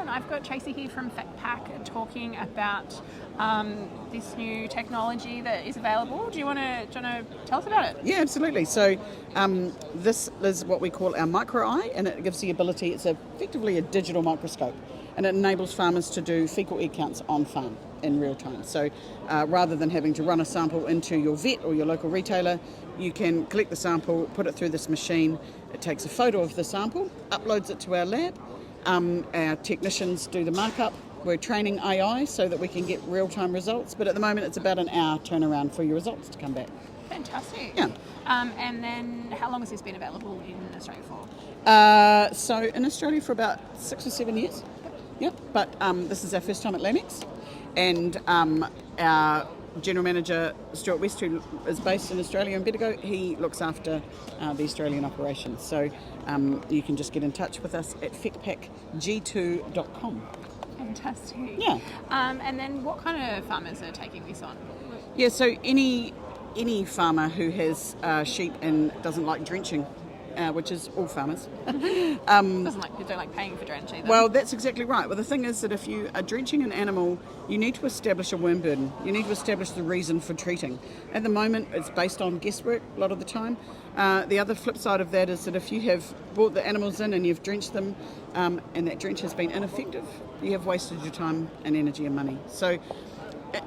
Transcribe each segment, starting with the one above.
everyone. I've got Tracy here from FECPAC talking about this new technology that is available. Do you want to tell us about it? Yeah, absolutely. So this is what we call our micro eye, and it gives the ability, it's effectively a digital microscope, and it enables farmers to do fecal egg counts on farm in real time. So rather than having to run a sample into your vet or your local retailer, you can collect the sample, put it through this machine. It takes a photo of the sample, uploads it to our lab. Our technicians do the markup. We're training AI so that we can get real-time results, but at the moment it's about an hour turnaround for your results to come back. Fantastic. Yeah. And then how long has this been available in Australia for? So in Australia for about 6 or 7 years. Yep. But this is our first time at LambEx, and our General Manager, Stuart West, who is based in Australia in Bendigo, he looks after the Australian operations. So you can just get in touch with us at fecpacg2.com. Fantastic. Yeah. And then what kind of farmers are taking this on? Yeah, so any farmer who has sheep and doesn't like drenching, which is all farmers. Don't like paying for drench either. Well, that's exactly right. Well, the thing is that if you are drenching an animal, you need to establish a worm burden. You need to establish the reason for treating. At the moment, it's based on guesswork a lot of the time. The other flip side of that is that if you have brought the animals in and you've drenched them, and that drench has been ineffective, you have wasted your time and energy and money. So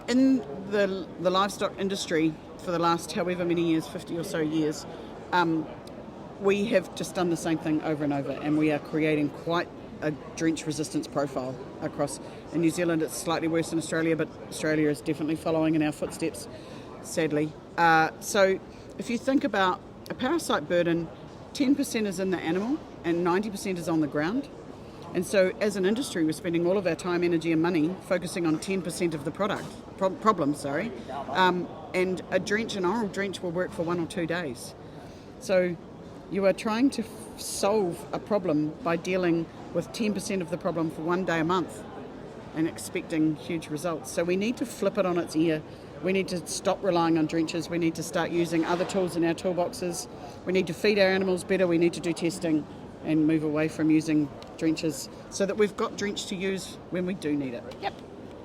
in the livestock industry for the last however many years, 50 or so years, we have just done the same thing over and over, and we are creating quite a drench resistance profile across. In New Zealand it's slightly worse than Australia, but Australia is definitely following in our footsteps, sadly. So if you think about a parasite burden, 10% is in the animal and 90% is on the ground. And so as an industry, we're spending all of our time, energy and money focusing on 10% of the problem. And a drench, an oral drench, will work for 1 or 2 days. So you are trying to solve a problem by dealing with 10% of the problem for 1 day a month and expecting huge results. So we need to flip it on its ear. We need to stop relying on drenches. We need to start using other tools in our toolboxes. We need to feed our animals better. We need to do testing and move away from using drenches so that we've got drench to use when we do need it. Yep.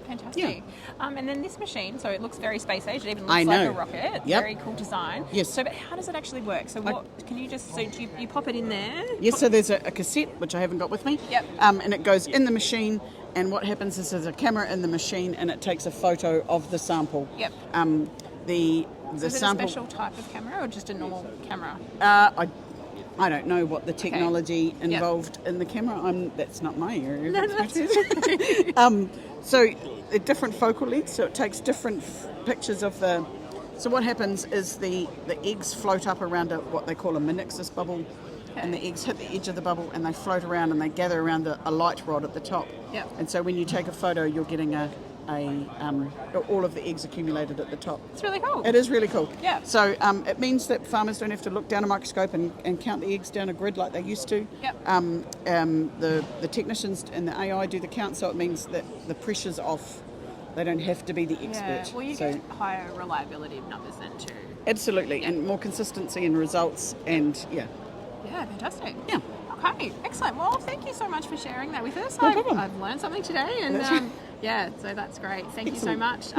Fantastic. Yeah. And then this machine, so it looks very space age. It even looks I like know. a rocket. Yep. Very cool design. Yes. So, but how does it actually work? So, you pop it in there? Yes. So there's a cassette which I haven't got with me. Yep. And it goes in the machine. And what happens is there's a camera in the machine, and it takes a photo of the sample. Yep. The so is sample. it a special type of camera or just a normal camera? I don't know what the technology involved in the camera. That's not my area. No, that's So different focal lengths, so it takes different pictures of the. So what happens is the eggs float up around what they call a minixis bubble, and the eggs hit the edge of the bubble and they float around and they gather around a light rod at the top. Yep. And so when you take a photo, you're getting all of the eggs accumulated at the top. It's really cool. It is really cool. Yeah. So it means that farmers don't have to look down a microscope and count the eggs down a grid like they used to. Yep. The technicians and the AI do the count, so it means that the pressure's off. They don't have to be the expert. Yeah. Well, you get higher reliability of numbers then too. Absolutely, and more consistency in results, and Yeah, fantastic. Yeah. Okay, excellent. Well, thank you so much for sharing that with us. No problem. I've learned something today, and so that's great. Thank you so Excellent. much.